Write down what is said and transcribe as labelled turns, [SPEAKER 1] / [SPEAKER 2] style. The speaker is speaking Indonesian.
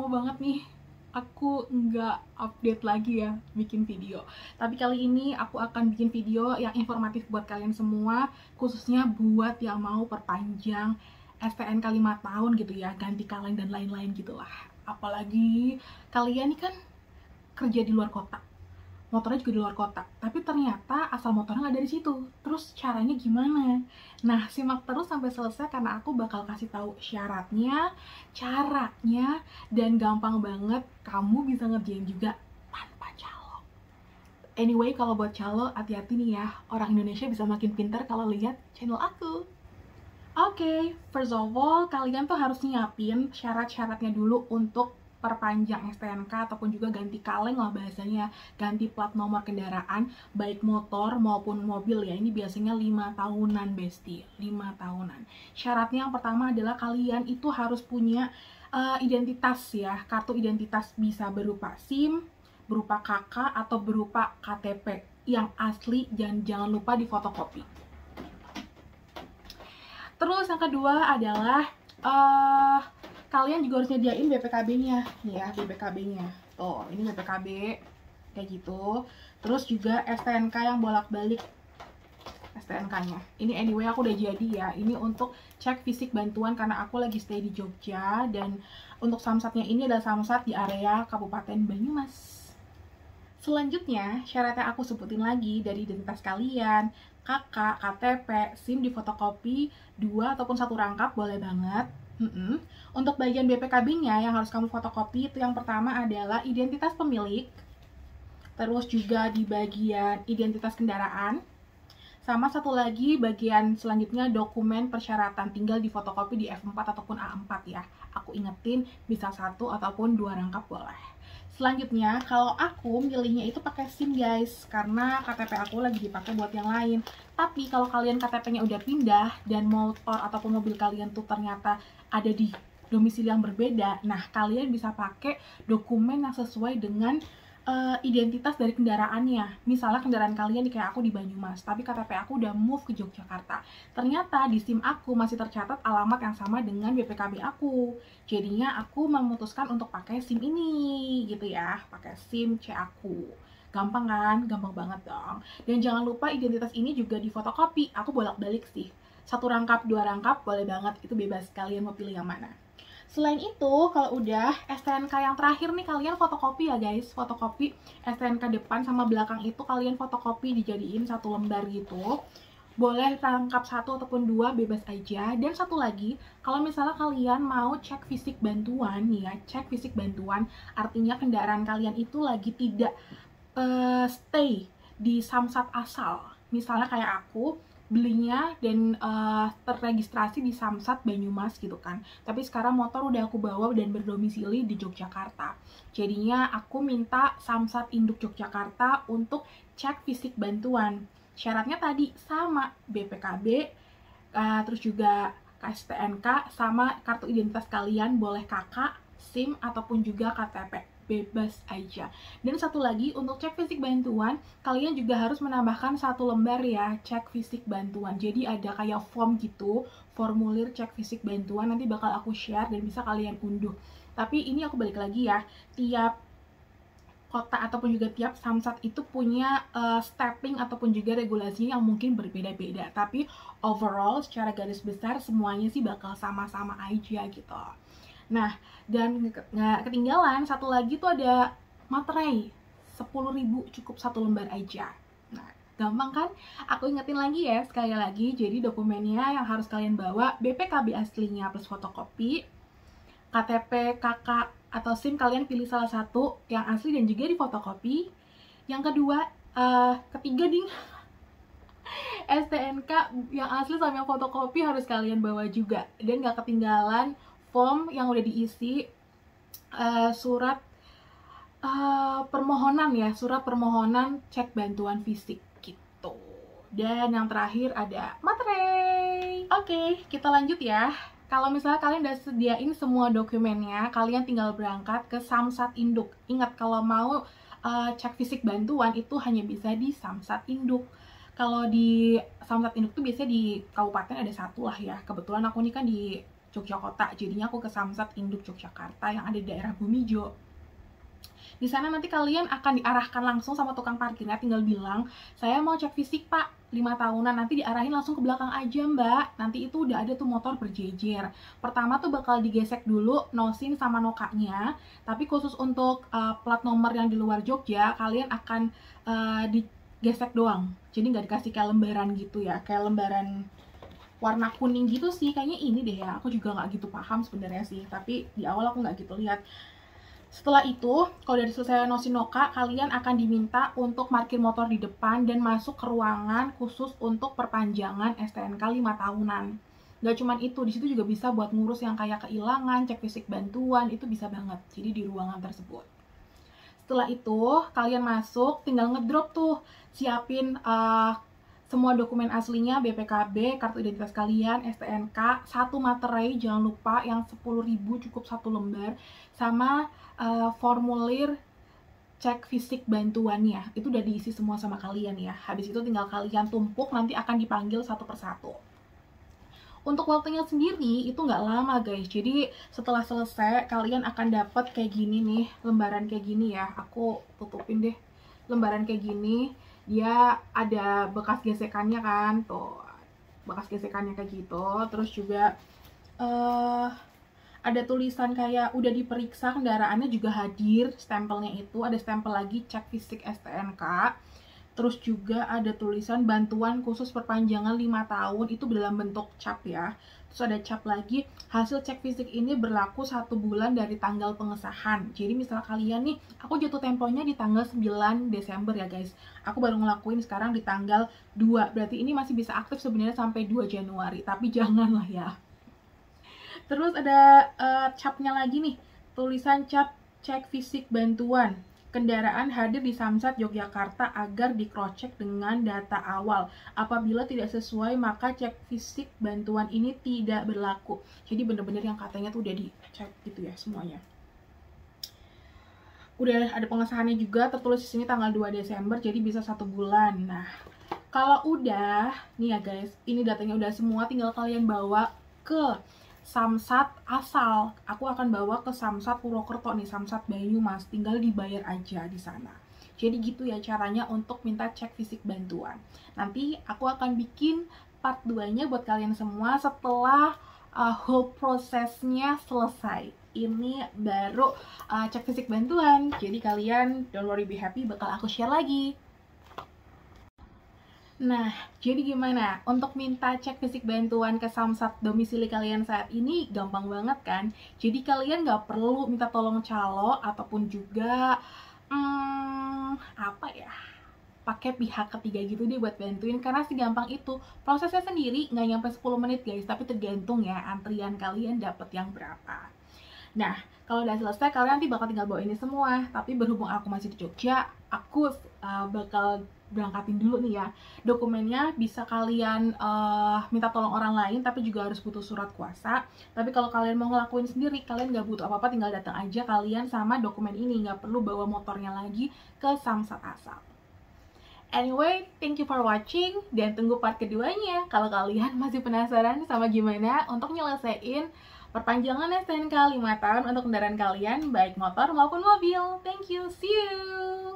[SPEAKER 1] lama banget nih aku nggak update lagi ya bikin video. Tapi kali ini aku akan bikin video yang informatif buat kalian semua, khususnya buat yang mau perpanjang STNK 5 tahun gitu ya, ganti kaleng dan lain-lain gitulah. Apalagi kalian nih kan kerja di luar kota, motornya juga di luar kota, tapi ternyata asal motornya nggak dari situ. Terus caranya gimana? Nah, simak terus sampai selesai karena aku bakal kasih tahu syaratnya, caranya, dan gampang banget kamu bisa ngerjain juga tanpa calo. Anyway, kalau buat calo, hati-hati nih ya. Orang Indonesia bisa makin pintar kalau lihat channel aku. Oke, first of all, kalian tuh harus nyiapin syarat-syaratnya dulu untuk perpanjang STNK ataupun juga ganti kaleng lah bahasanya, ganti plat nomor kendaraan, baik motor maupun mobil ya. Ini biasanya 5 tahunan, besti, 5 tahunan. Syaratnya yang pertama adalah kalian itu harus punya identitas ya, kartu identitas, bisa berupa SIM, berupa KK, atau berupa KTP yang asli, dan jangan lupa difotokopi. Terus yang kedua adalah kalian juga harus nyediain BPKB-nya nih ya, BPKB-nya. Tuh, ini BPKB kayak gitu. Terus juga STNK yang bolak-balik STNK-nya. Ini anyway aku udah jadi ya. Ini untuk cek fisik bantuan karena aku lagi stay di Jogja, dan untuk samsatnya ini adalah samsat di area Kabupaten Banyumas. Selanjutnya, syaratnya aku sebutin lagi, dari identitas kalian, KK, KTP, SIM difotokopi 2 ataupun 1 rangkap boleh banget. Untuk bagian BPKB-nya yang harus kamu fotokopi itu yang pertama adalah identitas pemilik, terus juga di bagian identitas kendaraan, sama satu lagi bagian selanjutnya dokumen persyaratan, tinggal difotokopi di F4 ataupun A4 ya. Aku ingetin bisa 1 ataupun 2 rangkap boleh. Selanjutnya, kalau aku milihnya itu pakai SIM guys, karena KTP aku lagi dipakai buat yang lain. Tapi kalau kalian KTP-nya udah pindah dan motor ataupun mobil kalian tuh ternyata ada di domisili yang berbeda, nah kalian bisa pakai dokumen yang sesuai dengan identitas dari kendaraannya. Misalnya kendaraan kalian kayak aku di Banyumas, tapi KTP aku udah move ke Yogyakarta. Ternyata di SIM aku masih tercatat alamat yang sama dengan BPKB aku. Jadinya aku memutuskan untuk pakai SIM ini gitu ya, pakai SIM C aku. Gampang kan? Gampang banget dong. Dan jangan lupa identitas ini juga difotokopi. Aku bolak-balik sih. 1 rangkap, 2 rangkap boleh banget, itu bebas kalian mau pilih yang mana. Selain itu, kalau udah STNK yang terakhir nih, kalian fotokopi ya guys, fotokopi STNK depan sama belakang itu kalian fotokopi dijadiin 1 lembar gitu. Boleh rangkap 1 ataupun 2, bebas aja. Dan satu lagi, kalau misalnya kalian mau cek fisik bantuan nih ya, cek fisik bantuan artinya kendaraan kalian itu lagi tidak stay di samsat asal. Misalnya kayak aku belinya dan terregistrasi di samsat Banyumas gitu kan, tapi sekarang motor udah aku bawa dan berdomisili di Yogyakarta. Jadinya aku minta samsat induk Yogyakarta untuk cek fisik bantuan. Syaratnya tadi sama, BPKB, terus juga STNK, sama kartu identitas kalian, boleh KK, SIM, ataupun juga KTP, bebas aja. Dan satu lagi, untuk cek fisik bantuan kalian juga harus menambahkan 1 lembar ya, cek fisik bantuan. Jadi ada kayak form gitu, formulir cek fisik bantuan, nanti bakal aku share dan bisa kalian unduh. Tapi ini aku balik lagi ya, tiap kota ataupun juga tiap samsat itu punya stepping ataupun juga regulasinya yang mungkin berbeda-beda, tapi overall secara garis besar semuanya sih bakal sama-sama aja gitu. Nah, dan nggak ketinggalan satu lagi tuh ada materai 10.000, cukup 1 lembar aja. Nah, gampang kan? Aku ingetin lagi ya, sekali lagi, jadi dokumennya yang harus kalian bawa BPKB aslinya plus fotokopi, KTP, KK, atau SIM kalian pilih salah satu yang asli dan juga difotokopi. Yang kedua, ketiga ding, STNK yang asli sama yang fotokopi harus kalian bawa juga. Dan gak ketinggalan form yang udah diisi, surat permohonan ya, surat permohonan cek bantuan fisik gitu. Dan yang terakhir ada materai. Oke, kita lanjut ya. Kalau misalnya kalian udah sediain semua dokumennya, kalian tinggal berangkat ke samsat induk. Ingat, kalau mau cek fisik bantuan itu hanya bisa di samsat induk. Kalau di samsat induk tuh biasanya di kabupaten ada 1 lah ya. Kebetulan aku ini kan di Yogyakarta. Jadinya aku ke Samsat Induk Yogyakarta yang ada di daerah Bumijo. Di sana nanti kalian akan diarahkan langsung sama tukang parkirnya, tinggal bilang, saya mau cek fisik pak, 5 tahunan, nanti diarahin langsung ke belakang aja mbak. Nanti itu udah ada tuh motor berjejer. Pertama tuh bakal digesek dulu nosin sama nokanya, tapi khusus untuk plat nomor yang di luar Jogja, kalian akan digesek doang. Jadi nggak dikasih kayak lembaran gitu ya, kayak lembaran warna kuning gitu sih, kayaknya ini deh ya, aku juga nggak gitu paham sebenarnya sih, tapi di awal aku nggak gitu lihat. Setelah itu, kalau udah selesai nosin noka, kalian akan diminta untuk parkir motor di depan dan masuk ke ruangan khusus untuk perpanjangan STNK 5 tahunan. Gak cuman itu, di situ juga bisa buat ngurus yang kayak kehilangan, cek fisik bantuan, itu bisa banget. Jadi di ruangan tersebut. Setelah itu, kalian masuk, tinggal ngedrop tuh, siapin semua dokumen aslinya, BPKB, kartu identitas kalian, STNK, 1 materai, jangan lupa yang 10.000 cukup 1 lembar, sama formulir cek fisik bantuannya. Itu udah diisi semua sama kalian ya. Habis itu tinggal kalian tumpuk, nanti akan dipanggil satu persatu. Untuk waktunya sendiri itu nggak lama guys, jadi setelah selesai kalian akan dapat kayak gini nih, lembaran kayak gini ya. Aku tutupin deh, lembaran kayak gini. Dia ada bekas gesekannya kan, tuh bekas gesekannya kayak gitu. Terus juga ada tulisan kayak udah diperiksa kendaraannya juga hadir, stempelnya itu ada stempel lagi cek fisik STNK. Terus juga ada tulisan bantuan khusus perpanjangan 5 tahun, itu dalam bentuk cap ya. Terus ada cap lagi, hasil cek fisik ini berlaku 1 bulan dari tanggal pengesahan. Jadi misal kalian nih, aku jatuh temponya di tanggal 9 Desember ya guys. Aku baru ngelakuin sekarang di tanggal 2, berarti ini masih bisa aktif sebenarnya sampai 2 Januari, tapi janganlah ya. Terus ada capnya lagi nih, tulisan cap cek fisik bantuan. Kendaraan hadir di Samsat Yogyakarta agar di-cross-check dengan data awal. Apabila tidak sesuai, maka cek fisik bantuan ini tidak berlaku. Jadi bener-bener yang katanya tuh udah dicek gitu ya semuanya. Udah ada pengesahannya juga, tertulis di sini tanggal 2 Desember, jadi bisa 1 bulan. Nah, kalau udah, nih ya guys, ini datanya udah semua, tinggal kalian bawa ke Samsat asal. Aku akan bawa ke Samsat Purwokerto nih, Samsat Banyumas, tinggal dibayar aja di sana. Jadi gitu ya caranya untuk minta cek fisik bantuan. Nanti aku akan bikin part 2-nya buat kalian semua setelah whole prosesnya selesai. Ini baru cek fisik bantuan. Jadi kalian don't worry, be happy, bakal aku share lagi. Nah, jadi gimana? Untuk minta cek fisik bantuan ke Samsat domisili kalian saat ini gampang banget kan? Jadi kalian nggak perlu minta tolong calo ataupun juga apa ya? Pakai pihak ketiga gitu deh buat bantuin, karena segampang itu. Prosesnya sendiri nggak nyampe 10 menit guys, tapi tergantung ya antrian kalian dapat yang berapa. Nah, kalau udah selesai kalian nanti bakal tinggal bawa ini semua. Tapi berhubung aku masih di Jogja, aku bakal berangkatin dulu nih ya. Dokumennya bisa kalian minta tolong orang lain, tapi juga harus butuh surat kuasa. Tapi kalau kalian mau ngelakuin sendiri, kalian nggak butuh apa-apa, tinggal datang aja kalian sama dokumen ini. Nggak perlu bawa motornya lagi ke Samsat asal. Anyway, thank you for watching, dan tunggu part keduanya. Kalau kalian masih penasaran sama gimana untuk nyelesain perpanjangan STNK 5 tahun untuk kendaraan kalian, baik motor maupun mobil. Thank you, see you!